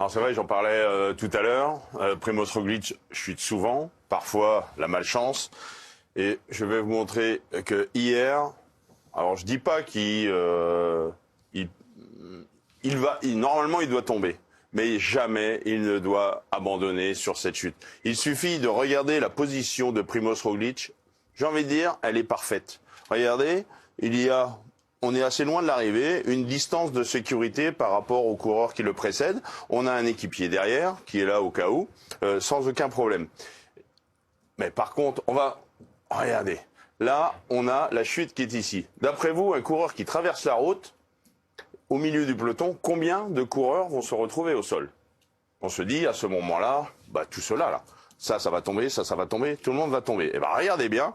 Alors c'est vrai, j'en parlais tout à l'heure. Primoz Roglic chute souvent, parfois la malchance. Et je vais vous montrer que hier, alors je dis pas normalement il doit tomber, mais jamais il ne doit abandonner sur cette chute. Il suffit de regarder la position de Primoz Roglic. J'ai envie de dire, elle est parfaite. Regardez, on est assez loin de l'arrivée, une distance de sécurité par rapport au coureur qui le précède. On a un équipier derrière qui est là au cas où, sans aucun problème. Mais par contre, regardez, là, on a la chute qui est ici. D'après vous, un coureur qui traverse la route, au milieu du peloton, combien de coureurs vont se retrouver au sol? On se dit, à ce moment-là, tout cela, là, ça va tomber, ça va tomber, tout le monde va tomber. Et regardez bien,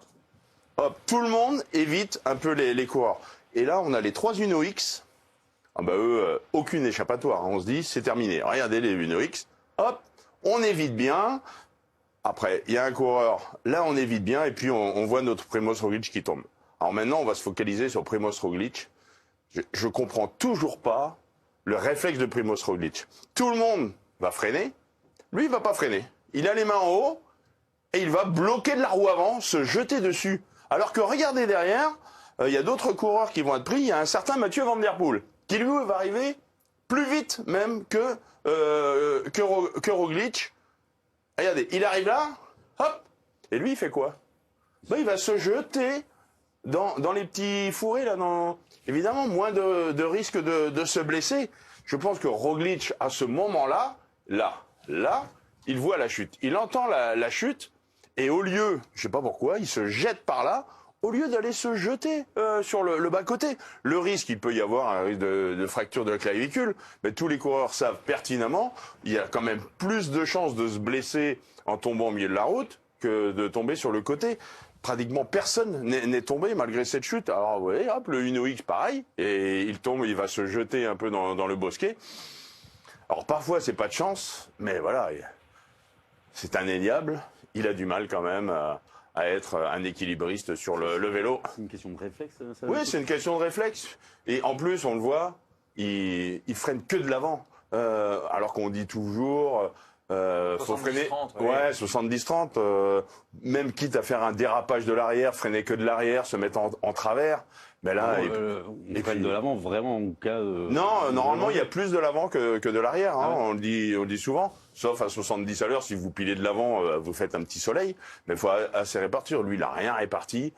hop, tout le monde évite un peu les coureurs. Et là, on a les 3 Uno X. Eux, aucune échappatoire. On se dit, c'est terminé. Regardez les Uno X. Hop, on évite bien. Après, il y a un coureur. Là, on évite bien. Et puis, on voit notre Primoz Roglic qui tombe. Alors maintenant, on va se focaliser sur Primoz Roglic. Je comprends toujours pas le réflexe de Primoz Roglic. Tout le monde va freiner. Lui, il va pas freiner. Il a les mains en haut. Et il va bloquer de la roue avant, se jeter dessus. Alors que regardez derrière, il y a d'autres coureurs qui vont être pris. Il y a un certain Mathieu Van Der Poel, qui lui va arriver plus vite même que Roglic. Regardez, il arrive là, hop, et lui il fait quoi? Il va se jeter dans les petits fourrés là. Évidemment, moins de risque de se blesser. Je pense que Roglic, à ce moment-là, là, il voit la chute. Il entend la chute, et au lieu, je sais pas pourquoi, il se jette par là, au lieu d'aller se jeter sur le bas-côté. Le risque, il peut y avoir un risque de fracture de la clavicule, mais tous les coureurs savent pertinemment, il y a quand même plus de chances de se blesser en tombant au milieu de la route que de tomber sur le côté. Pratiquement personne n'est tombé malgré cette chute. Alors vous voyez, hop, le Uno X pareil, et il tombe, il va se jeter un peu dans le bosquet. Alors parfois c'est pas de chance, mais voilà, c'est indéniable. Il a du mal quand même à être un équilibriste sur le vélo. C'est une question de réflexe, ça? Oui, c'est une question de réflexe. Et en plus, on le voit, il freine que de l'avant. Alors qu'on dit toujours, faut freiner. 30, ouais, 70-30. Même quitte à faire un dérapage de l'arrière, freiner que de l'arrière, se mettre en travers. Mais là, il freine de l'avant vraiment en cas de... Non, normalement, il y a plus de l'avant que de l'arrière. Hein, on le dit souvent. Sauf à 70 à l'heure, si vous pilez de l'avant, vous faites un petit soleil. Mais il faut assez répartir. Lui, il a rien réparti.